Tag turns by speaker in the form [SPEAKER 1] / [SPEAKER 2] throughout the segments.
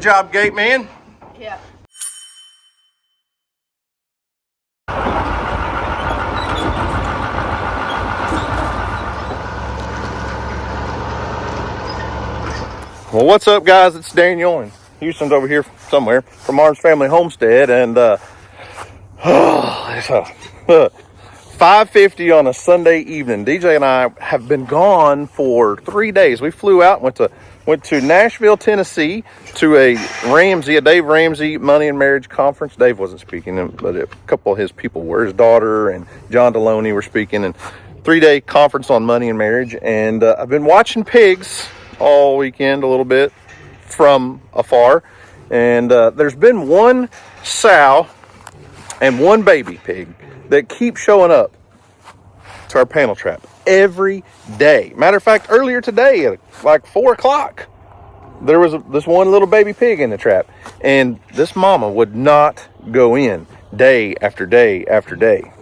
[SPEAKER 1] Good job, gate man.
[SPEAKER 2] Yeah.
[SPEAKER 1] Well, what's up, guys? It's Daniel, and Houston's over here somewhere from Arms Family Homestead, and it's 5:50 on a Sunday evening. DJ and I have been gone for 3 days. We flew out, went to Nashville, Tennessee, to a Dave Ramsey Money and Marriage Conference. Dave wasn't speaking, but a couple of his people were. His daughter and John Deloney were speaking, and 3-day conference on money and marriage. And I've been watching pigs all weekend a little bit from afar, and there's been one sow and one baby pig that keep showing up to our panel trap every day. Matter of fact, earlier today at like 4 o'clock, there was this one little baby pig in the trap, and this mama would not go in day after day after day.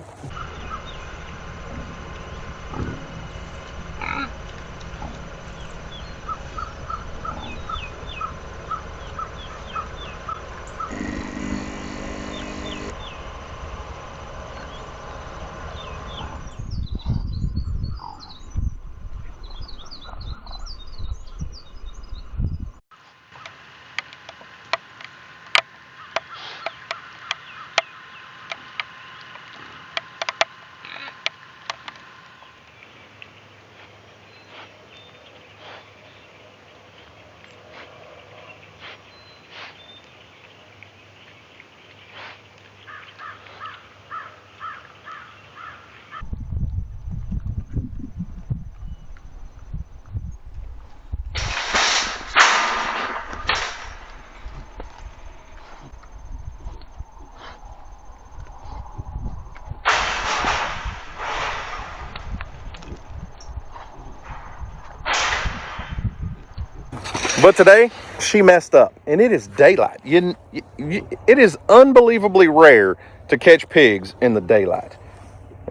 [SPEAKER 1] But today, she messed up, and it is daylight. It is unbelievably rare to catch pigs in the daylight,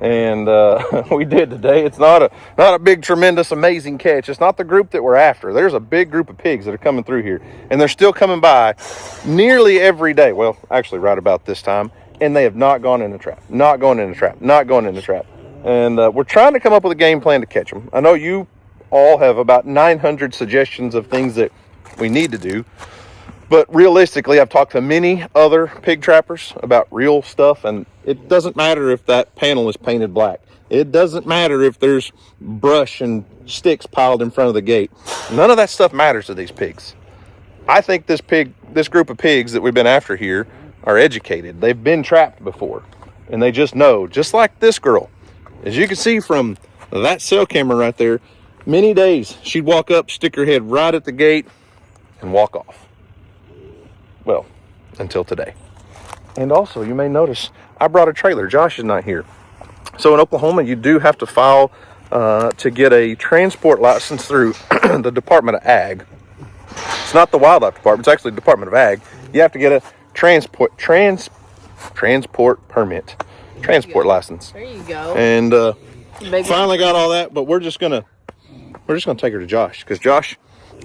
[SPEAKER 1] and we did today. It's not a big, tremendous, amazing catch. It's not the group that we're after. There's a big group of pigs that are coming through here, and they're still coming by nearly every day. Well, actually, right about this time, and they have not gone in the trap, not going in the trap, not going in the trap, and we're trying to come up with a game plan to catch them. I know you all have about 900 suggestions of things that we need to do, but realistically, I've talked to many other pig trappers about real stuff, and it doesn't matter if that panel is painted black. It doesn't matter if there's brush and sticks piled in front of the gate. None of that stuff matters to these pigs. I think this group of pigs that we've been after here are educated. They've been trapped before, and they just know, just like this girl. As you can see from that cell camera right there, many days she'd walk up, stick her head right at the gate, and walk off. Well, until today. And also, you may notice I brought a trailer. Josh is not here. So in Oklahoma, you do have to file to get a transport license through the Department of Ag. It's not the Wildlife Department, it's actually the Department of Ag. You have to get a transport permit, transport license.
[SPEAKER 2] There you go.
[SPEAKER 1] And finally got all that, but we're just gonna take her to Josh, because Josh,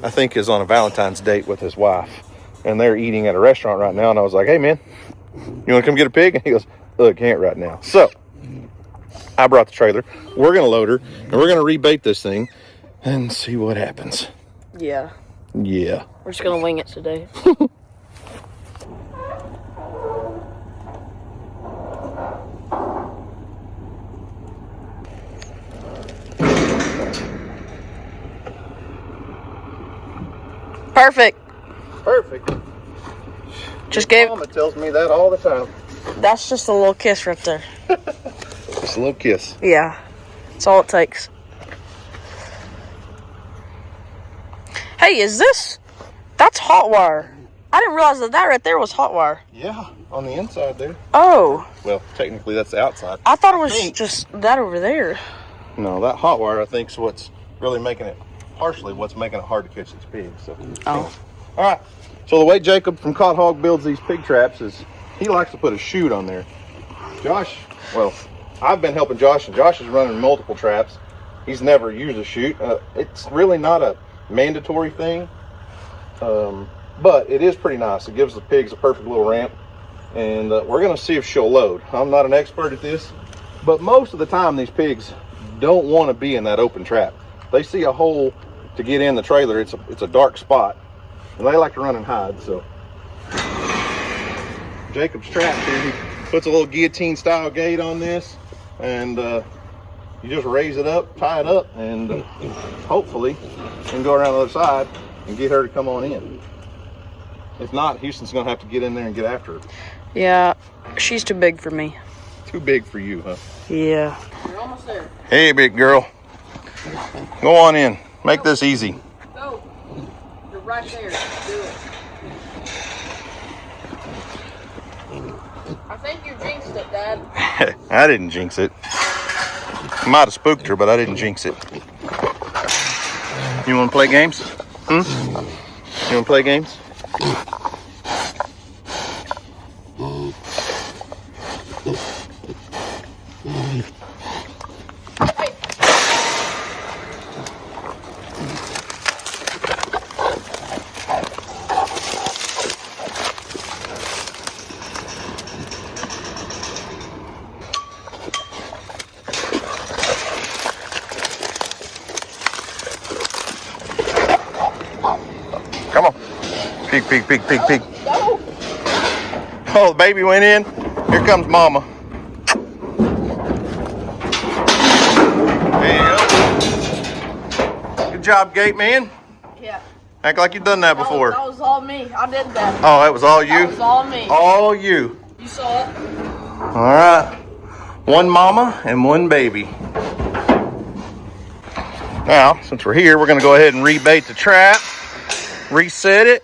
[SPEAKER 1] I think, is on a Valentine's date with his wife, and they're eating at a restaurant right now. And I was like, hey man, you want to come get a pig? And he goes, look, can't right now. So I brought the trailer. We're gonna load her, and we're gonna rebait this thing and see what happens.
[SPEAKER 2] Yeah.
[SPEAKER 1] Yeah.
[SPEAKER 2] We're just gonna wing it today. Perfect. Just gave.
[SPEAKER 1] Mama tells me that all the time.
[SPEAKER 2] That's just a little kiss right there.
[SPEAKER 1] Just a little kiss.
[SPEAKER 2] Yeah. That's all it takes. Hey, that's hot wire. I didn't realize that right there was hot wire.
[SPEAKER 1] Yeah, on the inside there.
[SPEAKER 2] Oh.
[SPEAKER 1] Well, technically that's the outside.
[SPEAKER 2] I thought it was just that over there.
[SPEAKER 1] No, that hot wire, I think, is what's really making it, partially what's making it hard to catch these pigs. So.
[SPEAKER 2] Oh.
[SPEAKER 1] All right. So the way Jacob from Caught Hog builds these pig traps is he likes to put a chute on there. Josh, well, I've been helping Josh, and Josh is running multiple traps. He's never used a chute. It's really not a mandatory thing. but it is pretty nice. It gives the pigs a perfect little ramp, and we're gonna see if she'll load. I'm not an expert at this, but most of the time these pigs don't want to be in that open trap. They see a hole to get in the trailer. It's a dark spot, and they like to run and hide. So Jacob's trapped here. He puts a little guillotine style gate on this, and you just raise it up, tie it up, and hopefully you can go around the other side and get her to come on in. If not, Houston's gonna have to get in there and get after her.
[SPEAKER 2] Yeah, she's too big for me.
[SPEAKER 1] Too big for you, huh?
[SPEAKER 2] Yeah.
[SPEAKER 3] We're almost there.
[SPEAKER 1] Hey, big girl. Go on in. Make this easy.
[SPEAKER 3] Go. You're right there. Do it. I think you jinxed it, Dad.
[SPEAKER 1] I didn't jinx it. Might have spooked her, but I didn't jinx it. You want to play games? You want to play games? Come on. Peek, peek, peek, peek, peek.
[SPEAKER 3] Go.
[SPEAKER 1] Oh, the baby went in. Here comes mama. There you go. Good job, gate man.
[SPEAKER 3] Yeah.
[SPEAKER 1] Act like you've done that before.
[SPEAKER 3] That was all me. I did that.
[SPEAKER 1] Oh, that was all you?
[SPEAKER 3] That was all me.
[SPEAKER 1] All you.
[SPEAKER 3] You saw it.
[SPEAKER 1] All right. One mama and one baby. Now, since we're here, we're going to go ahead and rebait the trap. Reset it.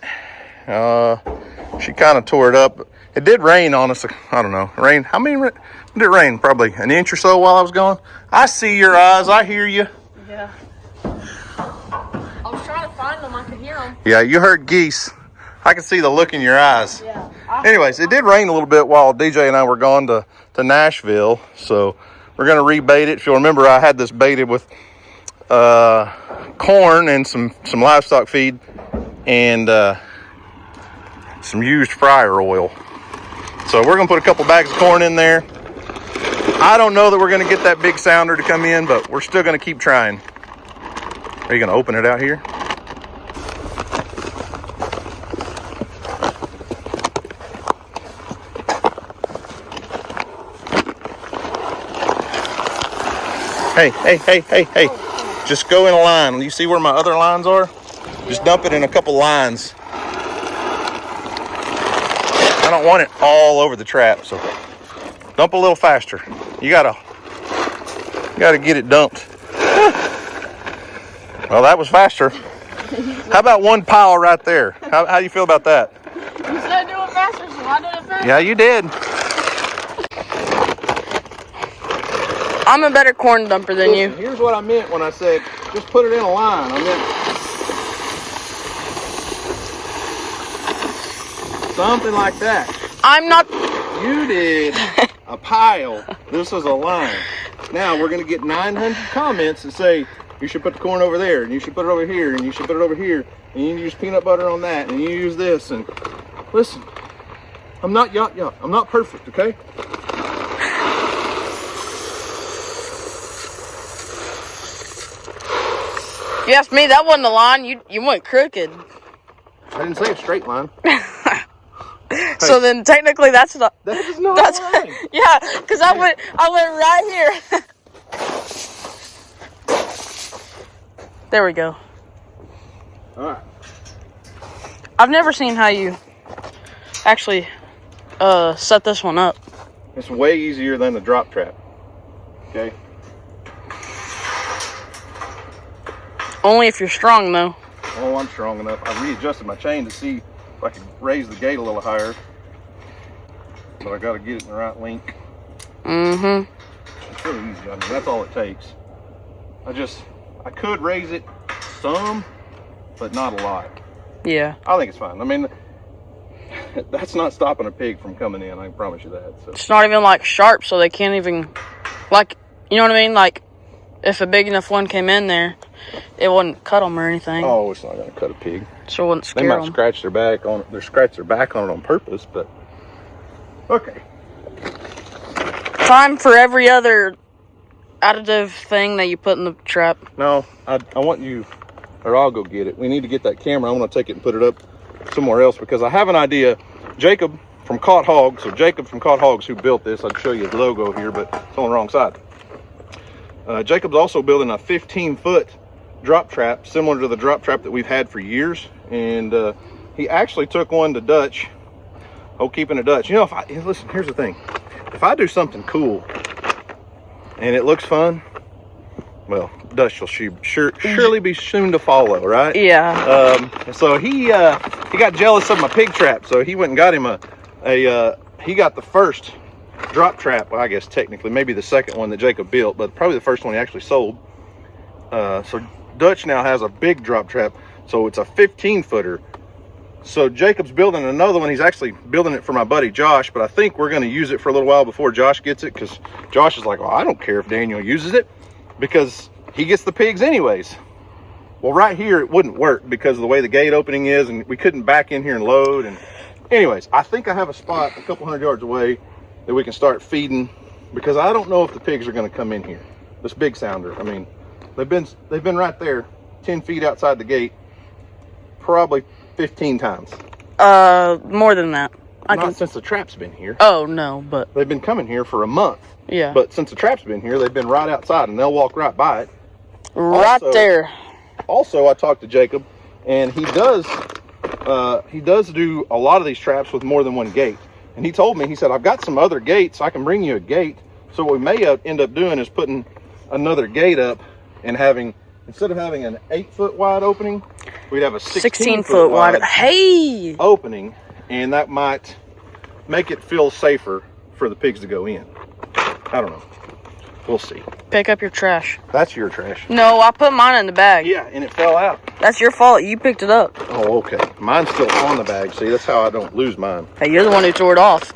[SPEAKER 1] She kind of tore it up. It did rain on us. I don't know. Rain. How many did it rain? Probably an inch or so while I was gone. I see your eyes. I hear you.
[SPEAKER 3] Yeah. I was trying to find them. I could hear them.
[SPEAKER 1] Yeah, you heard geese. I can see the look in your eyes.
[SPEAKER 3] Yeah.
[SPEAKER 1] Anyways, it did rain a little bit while DJ and I were gone to Nashville. So we're going to rebait it. If you'll remember, I had this baited with corn and some livestock feed and some used fryer oil. So we're gonna put a couple bags of corn in there. I don't know that we're gonna get that big sounder to come in, but we're still gonna keep trying. Are you gonna open it out here? Hey. Just go in a line. You see where my other lines are? Just dump it in a couple lines. I don't want it all over the trap, so dump a little faster. You gotta get it dumped. Well, that was faster. How about one pile right there? How do you feel about that?
[SPEAKER 3] You said do it faster, so I did it faster.
[SPEAKER 1] Yeah, you did.
[SPEAKER 2] I'm a better corn dumper than you.
[SPEAKER 1] Here's what I meant when I said just put it in a line. I meant something like that.
[SPEAKER 2] I'm not.
[SPEAKER 1] You did a pile. This is a line. Now we're going to get 900 comments that say you should put the corn over there, and you should put it over here, and you should put it over here, and you use peanut butter on that, and you use this. And listen, I'm not yuck. I'm not perfect, okay?
[SPEAKER 2] You asked me, that wasn't the line. You went crooked.
[SPEAKER 1] I didn't say a straight line.
[SPEAKER 2] So then technically that's not.
[SPEAKER 1] That is not
[SPEAKER 2] That's
[SPEAKER 1] a line.
[SPEAKER 2] yeah, because I went right here. There we go.
[SPEAKER 1] All right.
[SPEAKER 2] I've never seen how you actually set this one up.
[SPEAKER 1] It's way easier than the drop trap. Okay.
[SPEAKER 2] Only if you're strong, though.
[SPEAKER 1] Oh, I'm strong enough. I readjusted my chain to see if I could raise the gate a little higher. But I got to get it in the right link.
[SPEAKER 2] Mm-hmm.
[SPEAKER 1] It's really easy. I mean, that's all it takes. I could raise it some, but not a lot.
[SPEAKER 2] Yeah.
[SPEAKER 1] I think it's fine. I mean, that's not stopping a pig from coming in. I can promise you that. So.
[SPEAKER 2] It's not even, like, sharp, so they can't even, like, you know what I mean? Like, if a big enough one came in there, it wouldn't cut them or anything.
[SPEAKER 1] Oh, it's not going to cut a pig.
[SPEAKER 2] So it wouldn't scare
[SPEAKER 1] They might
[SPEAKER 2] them.
[SPEAKER 1] scratch their back on it. They scratch their back on it on purpose, but okay.
[SPEAKER 2] Time for every other additive thing that you put in the trap.
[SPEAKER 1] No, I want you, or I'll go get it. We need to get that camera. I want to take it and put it up somewhere else because I have an idea. Jacob from Caught Hogs, so Jacob from Caught Hogs who built this, I'd show you the logo here, but it's on the wrong side. Jacob's also building a 15-foot drop trap, similar to the drop trap that we've had for years. And he actually took one to Dutch. Oh, keeping it Dutch. You know, listen, here's the thing. If I do something cool and it looks fun, well, Dutch will surely be soon to follow, right?
[SPEAKER 2] Yeah.
[SPEAKER 1] So he got jealous of my pig trap, so he went and got him he got the first drop trap, well, I guess technically maybe the second one that Jacob built, but probably the first one he actually sold. So Dutch now has a big drop trap, so it's a 15-footer. So Jacob's building another one. He's actually building it for my buddy Josh, but I think we're going to use it for a little while before Josh gets it, because Josh is like, well, I don't care if Daniel uses it because he gets the pigs anyways. Well, right here it wouldn't work because of the way the gate opening is, and we couldn't back in here and load. And anyways, I think I have a spot a couple hundred yards away that we can start feeding, because I don't know if the pigs are going to come in here. This big sounder, I mean, they've been right there 10 feet outside the gate probably 15 times.
[SPEAKER 2] More than that.
[SPEAKER 1] Not since the trap's been here.
[SPEAKER 2] Oh, no, but
[SPEAKER 1] They've been coming here for a month.
[SPEAKER 2] yeah.
[SPEAKER 1] But since the trap's been here, they've been right outside, and they'll walk right by it.
[SPEAKER 2] Right there.
[SPEAKER 1] Also, I talked to Jacob, and he does do a lot of these traps with more than one gate. And he told me, he said, I've got some other gates. I can bring you a gate. So what we may end up doing is putting another gate up and having, instead of having an 8-foot wide opening, we'd have a 16-foot wide
[SPEAKER 2] Hey!
[SPEAKER 1] opening, and that might make it feel safer for the pigs to go in. I don't know. We'll see.
[SPEAKER 2] Pick up your trash.
[SPEAKER 1] That's your trash.
[SPEAKER 2] No, I put mine in the bag.
[SPEAKER 1] Yeah, and it fell out.
[SPEAKER 2] That's your fault. You picked it up.
[SPEAKER 1] Oh, okay. Mine's still on the bag. See, that's how I don't lose mine.
[SPEAKER 2] Hey, you're the one who tore it off.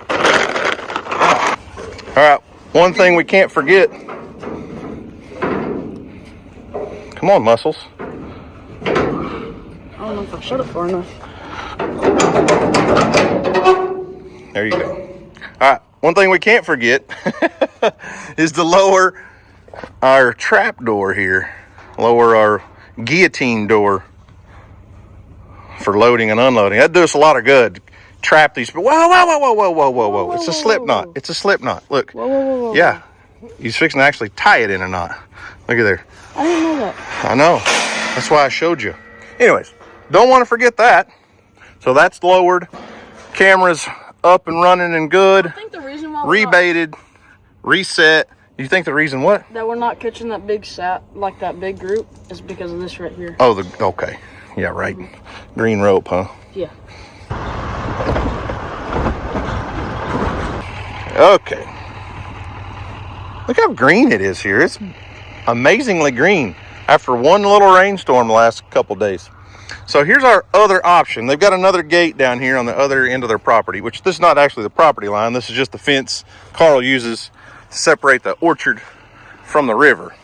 [SPEAKER 1] All right. One thing we can't forget. Come on, Muscles.
[SPEAKER 2] I don't know if I shut it far enough.
[SPEAKER 1] There you go. All right. One thing we can't forget is to lower our trap door here. Lower our guillotine door for loading and unloading. That'd do us a lot of good. Trap these. Whoa, whoa, whoa, whoa, whoa, whoa, whoa, whoa. It's a slip knot. It's a slip knot. Look.
[SPEAKER 2] Whoa, whoa, whoa, whoa.
[SPEAKER 1] Yeah. He's fixing to actually tie it in a knot. Look at there.
[SPEAKER 2] I didn't know that.
[SPEAKER 1] I know. That's why I showed you. Anyways, don't want to forget that. So that's lowered. Camera's up and running and good.
[SPEAKER 3] I think the reason why we're
[SPEAKER 1] Rebaited. Reset. You think the reason what?
[SPEAKER 3] that we're not catching that big like that big group is because of this right here.
[SPEAKER 1] Oh, okay. Yeah, right. Green rope, huh?
[SPEAKER 3] Yeah.
[SPEAKER 1] Okay. Look how green it is here. It's amazingly green after one little rainstorm the last couple days. So here's our other option. They've got another gate down here on the other end of their property, which this is not actually the property line. This is just the fence Carl uses to separate the orchard from the river.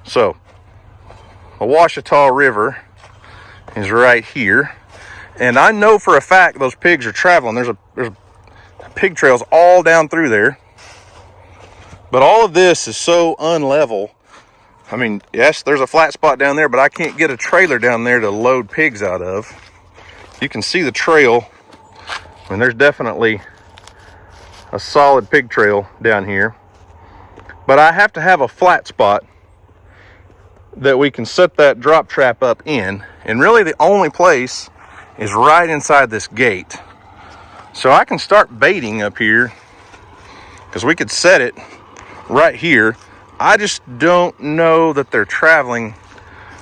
[SPEAKER 1] So the Ouachita River is right here. And I know for a fact those pigs are traveling. There's pig trails all down through there. But all of this is so unlevel. I mean, yes, there's a flat spot down there, but I can't get a trailer down there to load pigs out of. You can see the trail. And there's definitely a solid pig trail down here. But I have to have a flat spot that we can set that drop trap up in. And really the only place is right inside this gate. So I can start baiting up here, because we could set it right here. I just don't know that they're traveling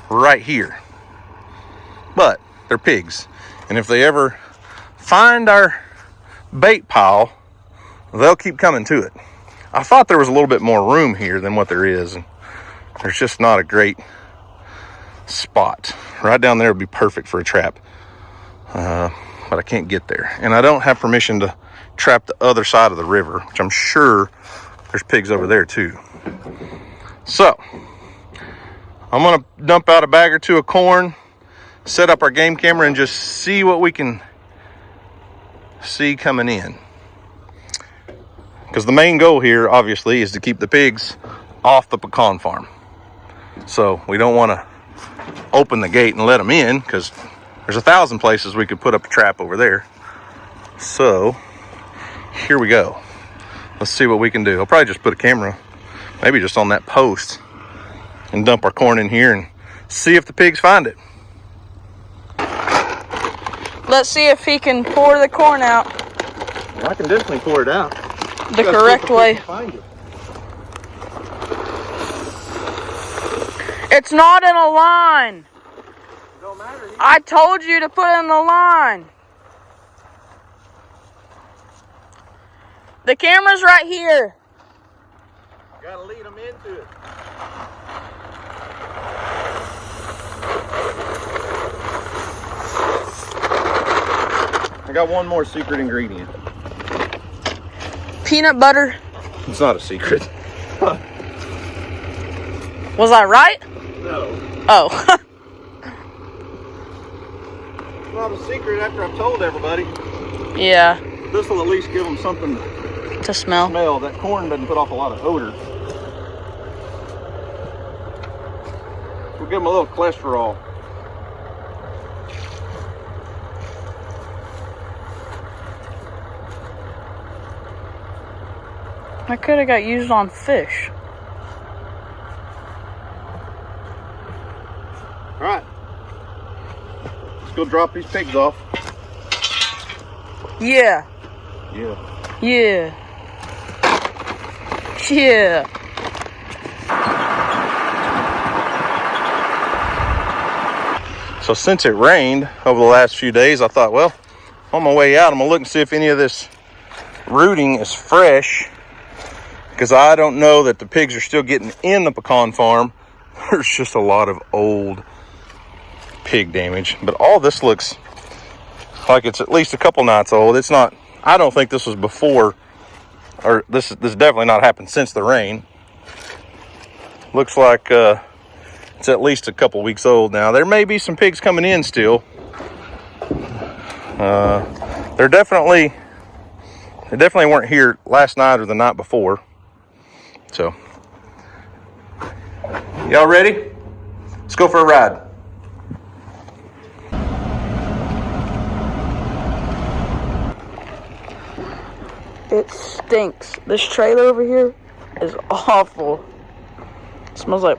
[SPEAKER 1] right here. But they're pigs. And if they ever find our bait pile, they'll keep coming to it. I thought there was a little bit more room here than what there is. And there's just not a great spot. Right down there would be perfect for a trap. But I can't get there. And I don't have permission to trap the other side of the river, which I'm sure there's pigs over there too. So I'm gonna dump out a bag or two of corn, set up our game camera, and just see what we can see coming in. Because the main goal here, obviously, is to keep the pigs off the pecan farm. So we don't want to open the gate and let them in, because there's 1,000 places we could put up a trap over there. So here we go. Let's see what we can do. I'll probably just put a camera, maybe just on that post, and dump our corn in here and see if the pigs find it.
[SPEAKER 2] Let's see if he can pour the corn out
[SPEAKER 1] Well, I can definitely pour it out.
[SPEAKER 2] the correct way. It's not in a line.
[SPEAKER 1] Don't matter.
[SPEAKER 2] I told you to put it in the line. The camera's right here.
[SPEAKER 1] Gotta lead them into it. I got one more secret ingredient.
[SPEAKER 2] Peanut butter.
[SPEAKER 1] It's not a secret.
[SPEAKER 2] Was I right?
[SPEAKER 1] No.
[SPEAKER 2] Oh.
[SPEAKER 1] It's not a secret after I've told everybody.
[SPEAKER 2] Yeah.
[SPEAKER 1] This will at least give them something
[SPEAKER 2] To smell.
[SPEAKER 1] smell. That corn doesn't put off a lot of odor. We'll give them a little cholesterol.
[SPEAKER 2] I could have got used on fish.
[SPEAKER 1] All right. Let's go drop these pigs off.
[SPEAKER 2] Yeah.
[SPEAKER 1] Yeah.
[SPEAKER 2] Yeah. Yeah.
[SPEAKER 1] So since it rained over the last few days, I thought, well, on my way out, I'm gonna look and see if any of this rooting is fresh, because I don't know that the pigs are still getting in the pecan farm. There's just a lot of old pig damage, but all this looks like it's at least a couple nights old. It's not, I don't think this was before, or this definitely not happened since the rain. Looks like it's at least a couple weeks old now. There may be some pigs coming in still. They definitely weren't here last night or the night before. So, y'all ready? Let's go for a ride.
[SPEAKER 2] It stinks. This trailer over here is awful. It smells like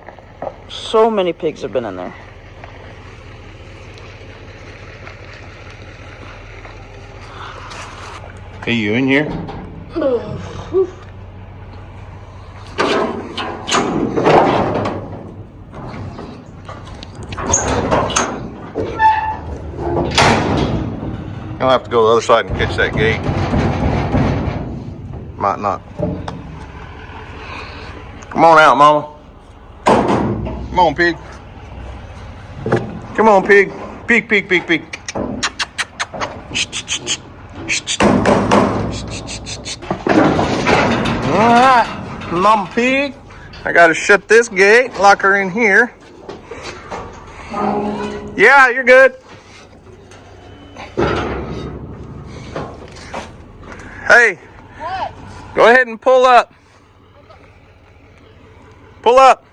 [SPEAKER 2] so many pigs have been in there.
[SPEAKER 1] Hey, you in here? I'll have to go to the other side and catch that gate. Might not. Come on out, Mama. Come on, pig. Come on, pig. Pig, pig, pig, pig. All right, Mama Pig. I gotta shut this gate, lock her in here. Yeah, you're good. Hey,
[SPEAKER 3] What?
[SPEAKER 1] go ahead and pull up. Pull up.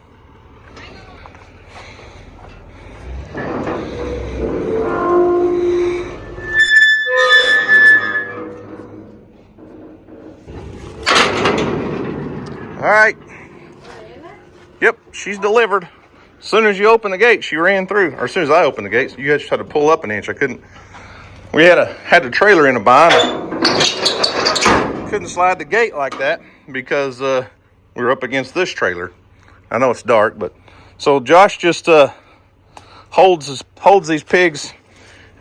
[SPEAKER 1] All right. Yep, she's delivered. As soon as you open the gate, she ran through. Or as soon as I opened the gate, you guys had to pull up an inch. I couldn't. We had the trailer in a bind. Couldn't slide the gate like that because we were up against this trailer. I know it's dark, but so Josh just holds these pigs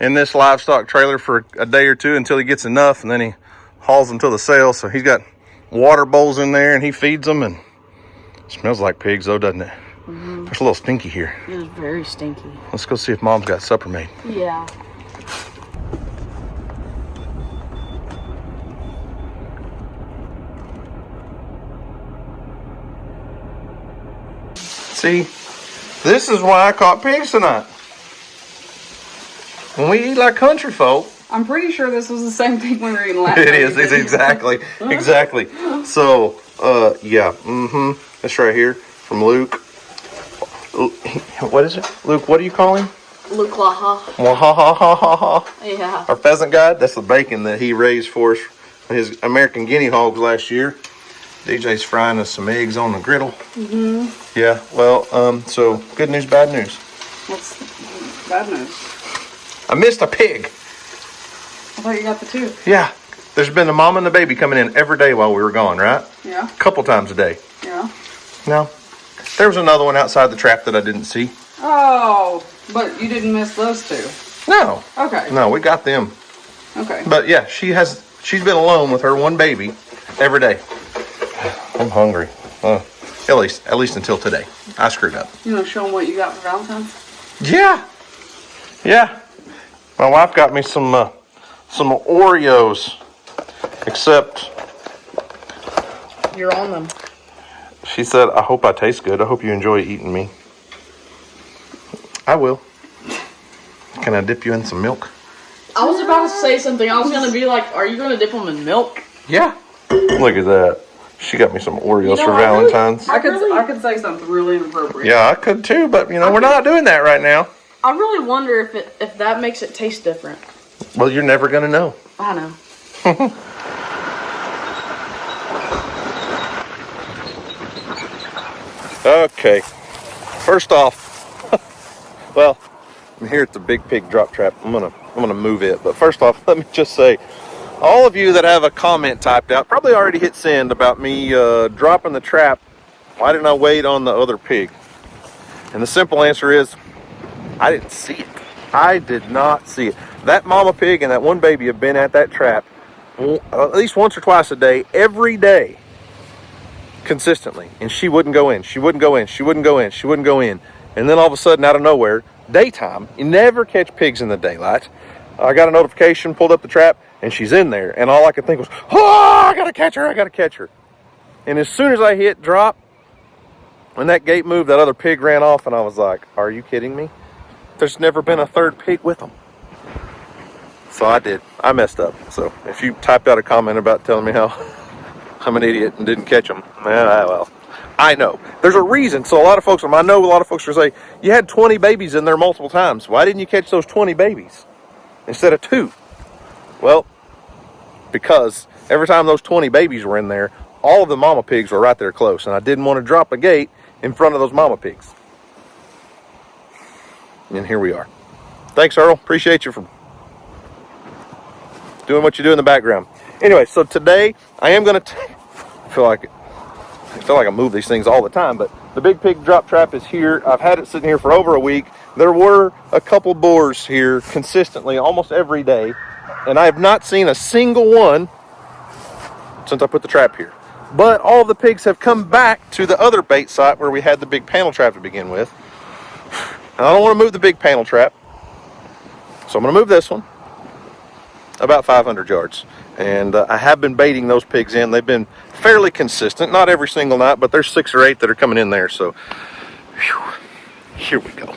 [SPEAKER 1] in this livestock trailer for a day or two until he gets enough, and then he hauls them to the sale. So he's got water bowls in there and he feeds them, and it smells like pigs though, doesn't it?
[SPEAKER 2] Mm-hmm.
[SPEAKER 1] It's a little stinky here.
[SPEAKER 2] It is very stinky.
[SPEAKER 1] Let's go see if Mom's got supper made.
[SPEAKER 2] Yeah.
[SPEAKER 1] See, This is why I caught pigs tonight. When we eat like country folk.
[SPEAKER 2] I'm pretty sure this was the same thing we were eating last
[SPEAKER 1] It
[SPEAKER 2] night.
[SPEAKER 1] is. It's exactly. Exactly. So, yeah. This right here from Luke. What is it? Luke, what do you call him?
[SPEAKER 3] Luke Laha.
[SPEAKER 1] Wahahahaha.
[SPEAKER 3] Yeah.
[SPEAKER 1] Our pheasant guide. That's the bacon that he raised for us. His American guinea hogs last year. DJ's frying us some eggs on the griddle. Yeah. Well, so good news, bad news.
[SPEAKER 2] What's bad news?
[SPEAKER 1] I missed a pig.
[SPEAKER 2] I thought you got the two.
[SPEAKER 1] Yeah. There's been the mom and the baby coming in every day while we were gone, right?
[SPEAKER 2] Yeah.
[SPEAKER 1] A couple times a day.
[SPEAKER 2] Yeah.
[SPEAKER 1] No. There was another one outside the trap that I didn't see.
[SPEAKER 2] Oh, but you didn't miss those two.
[SPEAKER 1] No.
[SPEAKER 2] Okay.
[SPEAKER 1] No, we got them.
[SPEAKER 2] Okay.
[SPEAKER 1] But yeah, she's been alone with her one baby every day. I'm hungry. At least until today. I screwed up.
[SPEAKER 2] You want to show them what you got for Valentine's?
[SPEAKER 1] Yeah. Yeah. My wife got me some Oreos. Except
[SPEAKER 3] You're on them.
[SPEAKER 1] she said, I hope I taste good. I hope you enjoy eating me. I will. Can I dip you in some milk?
[SPEAKER 3] I was about to say something. I was gonna be like, "Are you gonna dip them in milk?"
[SPEAKER 1] Yeah. Look at that. She got me some Oreos for
[SPEAKER 3] I really-
[SPEAKER 1] Valentine's.
[SPEAKER 2] I could say something really inappropriate.
[SPEAKER 1] Yeah, I could too, but we're not doing that right now.
[SPEAKER 3] I really wonder if that makes it taste different.
[SPEAKER 1] Well, you're never gonna know.
[SPEAKER 3] I know.
[SPEAKER 1] Okay. First off, well, I'm here at the Big Pig Drop Trap. I'm gonna move it. But first off, let me just say, all of you that have a comment typed out probably already hit send about me dropping the trap. Why didn't I wait on the other pig? And the simple answer is, I didn't see it. I did not see it. That mama pig and that one baby have been at that trap at least once or twice a day, every day, consistently. And she wouldn't go in. She wouldn't go in. She wouldn't go in. She wouldn't go in. And then all of a sudden, out of nowhere, daytime, you never catch pigs in the daylight. I got a notification, pulled up the trap, and she's in there. And all I could think was, oh, I gotta catch her, I gotta catch her. And as soon as I hit drop, when that gate moved, that other pig ran off, and I was like, are you kidding me? There's never been a third pig with them. So I did. I messed up. So if you typed out a comment about telling me how I'm an idiot and didn't catch them, well, I know. There's a reason. So a lot of folks, I know a lot of folks are saying, you had 20 babies in there multiple times. Why didn't you catch those 20 babies instead of 2? Well, because every time those 20 babies were in there, all of the mama pigs were right there close. And I didn't want to drop a gate in front of those mama pigs. And here we are. Thanks, Earl. Appreciate you for doing what you do in the background. Anyway, so today I am going to I feel like I move these things all the time, but the Big Pig Drop Trap is here. I've had it sitting here for over a week. There were a couple boars here consistently almost every day, and I have not seen a single one since I put the trap here. But all of the pigs have come back to the other bait site where we had the big panel trap to begin with. And I don't want to move the big panel trap, so I'm going to move this one about 500 yards. And I have been baiting those pigs in. They've been fairly consistent, not every single night, but there's 6 or 8 that are coming in there. So whew, here we go.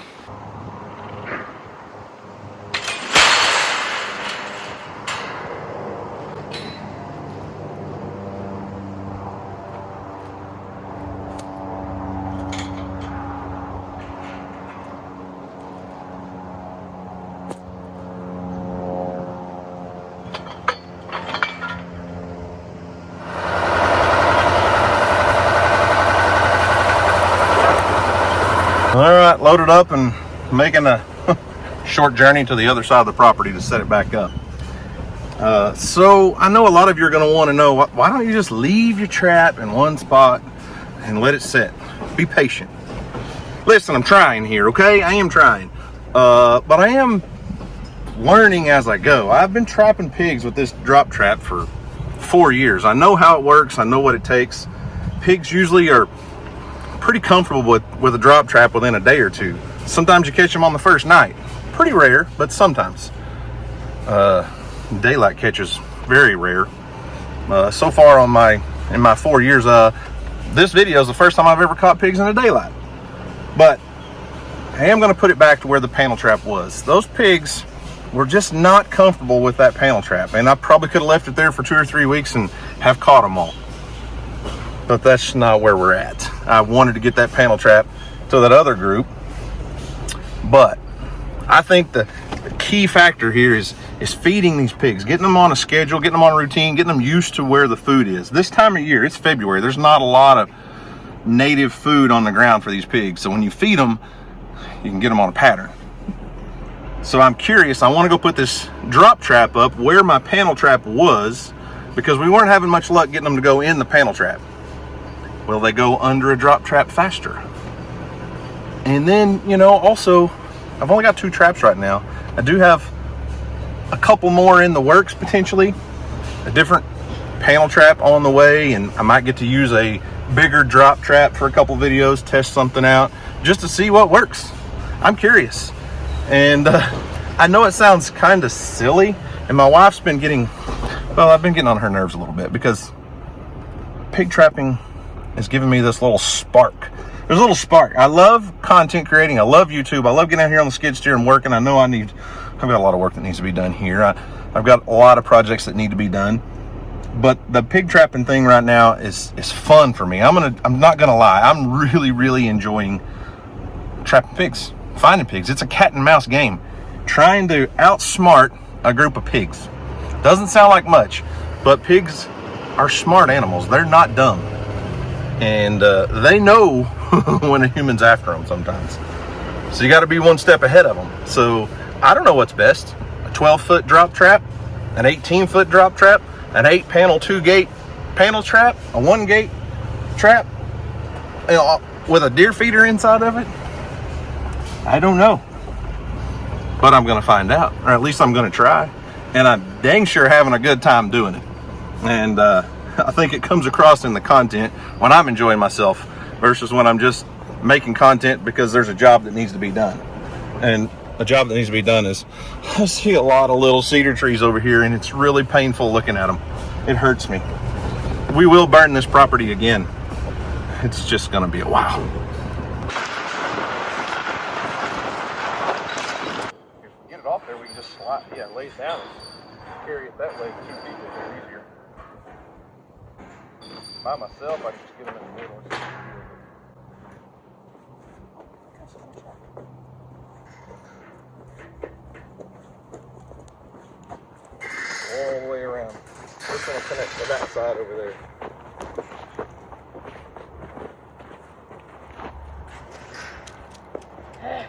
[SPEAKER 1] All right, loaded up and making a short journey to the other side of the property to set it back up. So I know a lot of you are going to want to know, why don't you just leave your trap in one spot and let it set? Be patient. Listen, I'm trying here, okay? I am trying. But I am learning as I go. I've been trapping pigs with this drop trap for 4 years. I know how it works. I know what it takes. Pigs usually are pretty comfortable with a drop trap within a day or two. Sometimes you catch them on the first night. Pretty rare, but sometimes. Daylight catches, very rare. So far in my 4 years, this video is the first time I've ever caught pigs in the daylight. But I am going to put it back to where the panel trap was. Those pigs were just not comfortable with that panel trap, and I probably could have left it there for 2 or 3 weeks and have caught them all. But that's not where we're at. I wanted to get that panel trap to that other group, but I think the key factor here is feeding these pigs, getting them on a schedule, getting them on a routine, getting them used to where the food is. This time of year, it's February, there's not a lot of native food on the ground for these pigs. So when you feed them, you can get them on a pattern. So I'm curious, I want to go put this drop trap up where my panel trap was, because we weren't having much luck getting them to go in the panel trap. Will they go under a drop trap faster? And then, you know, also, I've only got 2 traps right now. I do have a couple more in the works potentially, a different panel trap on the way, and I might get to use a bigger drop trap for a couple videos, test something out just to see what works. I'm curious. And I know it sounds kind of silly, and my wife's been getting, well, I've been getting on her nerves a little bit, because pig trapping is giving me this little spark. There's a little spark. I love content creating. I love YouTube. I love getting out here on the skid steer and working. I know I've got a lot of work that needs to be done here. I've got a lot of projects that need to be done. But the pig trapping thing right now is fun for me. I'm not gonna lie. I'm really enjoying trapping pigs, finding pigs. It's a cat and mouse game, trying to outsmart a group of pigs. Doesn't sound like much, but pigs are smart animals. They're not dumb, and they know when a human's after them sometimes. So you got to be one step ahead of them. So I don't know what's best: a 12-foot drop trap, an 18-foot drop trap, an 8-panel 2-gate panel trap, a 1-gate trap, you know, with a deer feeder inside of it. I don't know, but I'm gonna find out, or at least I'm gonna try, and I'm dang sure having a good time doing it. And I think it comes across in the content when I'm enjoying myself versus when I'm just making content because there's a job that needs to be done. And the job that needs to be done is, I see a lot of little cedar trees over here, and it's really painful looking at them. It hurts me. We will burn this property again. It's just gonna be a while. Get it off there, we can just slide, lay it down and carry it that way. 2 people are easier. By myself, I can just get them in the middle. All the way around. Just gonna connect to that side over there.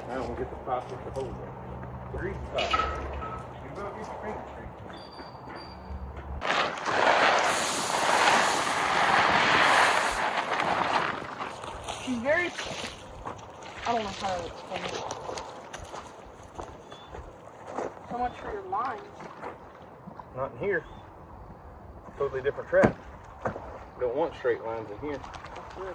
[SPEAKER 1] Now we'll get the pipe with the hose in. Greasy pipe. You better get your fingers straight.
[SPEAKER 3] She's very, I don't know how to explain it. So much for your lines.
[SPEAKER 1] Not in here. Totally different trap. Don't want straight lines in here.
[SPEAKER 3] That's good.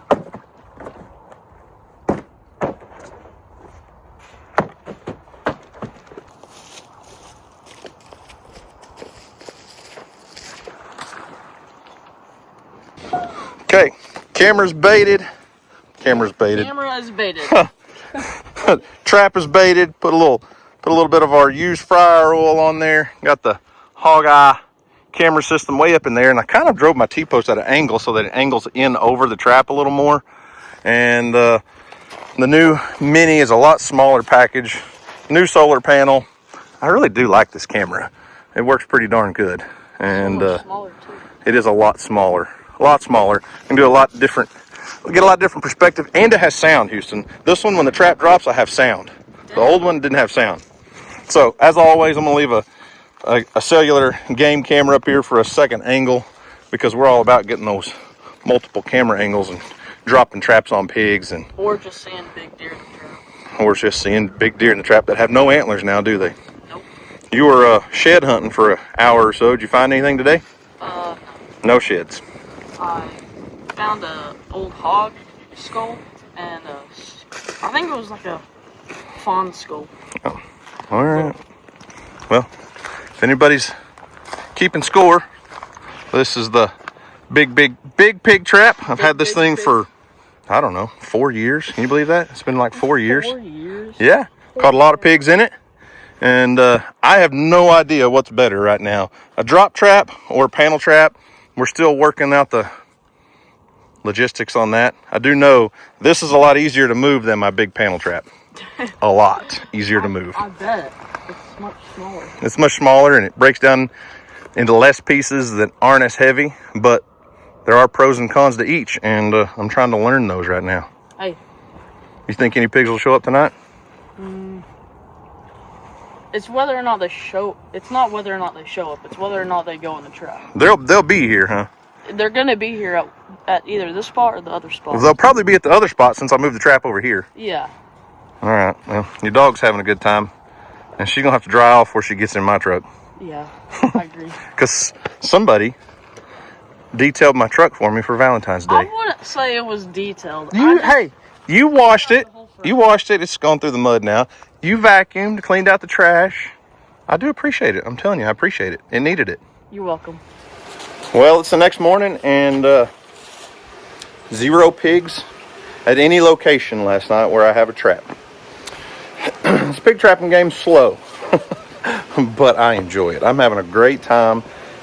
[SPEAKER 1] Okay, camera's baited. Camera is baited. Trap is baited. Put a little bit of our used fryer oil on there. Got the hog eye camera system way up in there, and I kind of drove my T-post at an angle so that it angles in over the trap a little more. And the new Mini is a lot smaller package. New solar panel. I really do like this camera. It works pretty darn good, and
[SPEAKER 3] Smaller too.
[SPEAKER 1] it is a lot smaller. A lot smaller. Can do a lot different. Get a lot different perspective, and it has sound, Houston. This one, when the trap drops, I have sound. The old one didn't have sound. So, as always, I'm going to leave a cellular game camera up here for a second angle, because we're all about getting those multiple camera angles and dropping traps on pigs, and
[SPEAKER 3] Or just seeing big deer in the trap.
[SPEAKER 1] or just seeing big deer in the trap that have no antlers now, do they?
[SPEAKER 3] Nope.
[SPEAKER 1] You were shed hunting for an hour or so. Did you find anything today? No sheds.
[SPEAKER 3] I found a old hog skull, and I think it was like a fawn skull.
[SPEAKER 1] Oh, all right. Well, if anybody's keeping score, this is the big pig trap. I've had this thing for I don't know, 4 years. Can you believe that? It's been like 4 years.
[SPEAKER 3] 4 years?
[SPEAKER 1] Yeah, caught a lot of pigs in it. And I have no idea what's better right now, a drop trap or a panel trap. We're still working out the logistics on that. I do know this is a lot easier to move than my big panel trap. A lot easier to move.
[SPEAKER 3] I bet. It's much smaller.
[SPEAKER 1] It's much smaller and it breaks down into less pieces that aren't as heavy, but there are pros and cons to each, and I'm trying to learn those right now.
[SPEAKER 3] Hey.
[SPEAKER 1] You think any pigs will show up tonight?
[SPEAKER 3] It's whether or not they show. It's not whether or not they show up. It's whether or not they go in the trap.
[SPEAKER 1] They'll be here, huh?
[SPEAKER 3] They're gonna be here at either this spot or the other spot.
[SPEAKER 1] Well, they'll probably be at the other spot since I moved the trap over here.
[SPEAKER 3] Yeah.
[SPEAKER 1] All right. Well, your dog's having a good time, and she's gonna have to dry off before she gets in my truck.
[SPEAKER 3] Yeah, I agree.
[SPEAKER 1] Because somebody detailed my truck for me for Valentine's Day.
[SPEAKER 3] I wouldn't say it was detailed.
[SPEAKER 1] Hey, you washed it. You washed it. It's gone through the mud now. You vacuumed, cleaned out the trash. I do appreciate it. I'm telling you, I appreciate it. It needed it.
[SPEAKER 3] You're welcome.
[SPEAKER 1] Well, it's the next morning, and 0 pigs at any location last night where I have a trap. This pig trapping game's slow, but I enjoy it. I'm having a great time.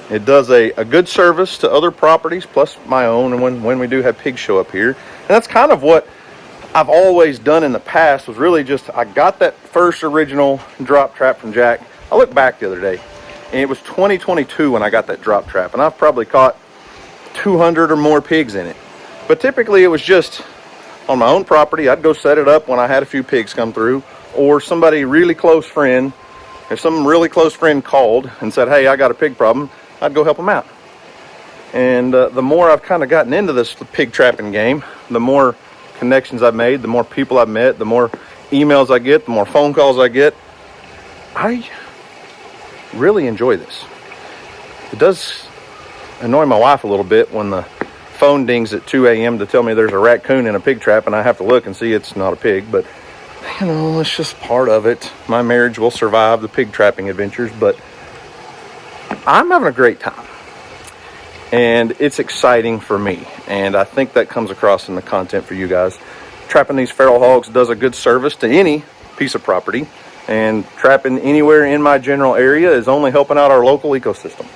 [SPEAKER 1] It does a good service to other properties, plus my own, and when we do have pigs show up here. And that's kind of what I've always done in the past, was really just, I got that first original drop trap from Jack. I looked back the other day, and it was 2022 when I got that drop trap, and I've probably caught 200 or more pigs in it. But typically it was just on my own property. I'd go set it up when I had a few pigs come through, or somebody really close friend. If some really close friend called and said, hey, I got a pig problem, I'd go help them out. And the more I've kind of gotten into this pig trapping game, the more connections I've made, the more people I've met, the more emails I get, the more phone calls I get. I really enjoy this. It does annoy my wife a little bit when the phone dings at 2 a.m. to tell me there's a raccoon in a pig trap, and I have to look and see it's not a pig, but you know, it's just part of it. My marriage will survive the pig trapping adventures, but I'm having a great time. And it's exciting for me, and I think that comes across in the content for you guys. Trapping these feral hogs does a good service to any piece of property, and trapping anywhere in my general area is only helping out our local ecosystem.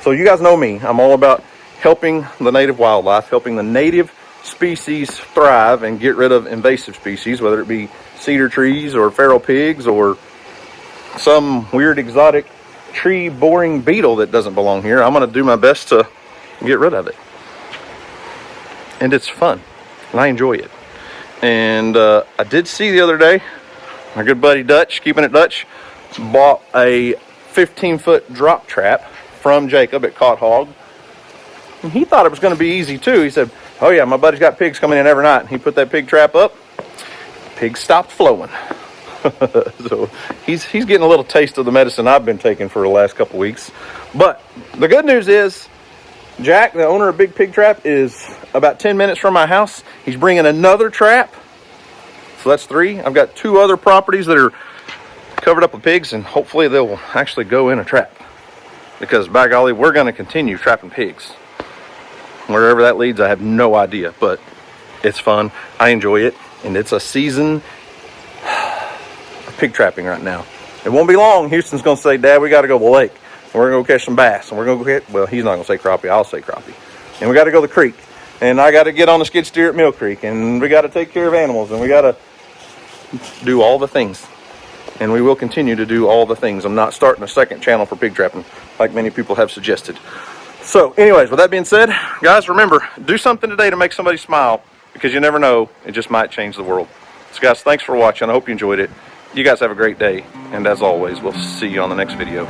[SPEAKER 1] So you guys know me. I'm all about helping the native wildlife, helping the native species thrive and get rid of invasive species, whether it be cedar trees or feral pigs or some weird exotic tree boring beetle that doesn't belong here. I'm going to do my best to get rid of it. And it's fun, and I enjoy it. And I did see the other day, my good buddy Dutch, keeping it Dutch, bought a 15-foot drop trap from Jacob at Caught Hog. And he thought it was going to be easy too. He said, oh yeah, my buddy's got pigs coming in every night. And he put that pig trap up, pigs stopped flowing. So he's getting a little taste of the medicine I've been taking for the last couple weeks. But the good news is, Jack, the owner of Big Pig Trap, is about 10 minutes from my house. He's bringing another trap. So that's 3. I've got 2 other properties that are covered up with pigs, and hopefully they'll actually go in a trap. Because, by golly, we're going to continue trapping pigs. Wherever that leads, I have no idea, but it's fun. I enjoy it, and it's a season of pig trapping right now. It won't be long. Houston's going to say, Dad, we got to go to the lake. We're going to go catch some bass, and we're going to go catch, well, he's not going to say crappie, I'll say crappie. And we got to go to the creek, and I got to get on the skid steer at Mill Creek, and we got to take care of animals, and we got to do all the things. And we will continue to do all the things. I'm not starting a second channel for pig trapping, like many people have suggested. So, anyways, with that being said, guys, remember, do something today to make somebody smile, because you never know, it just might change the world. So, guys, thanks for watching. I hope you enjoyed it. You guys have a great day, and as always, we'll see you on the next video.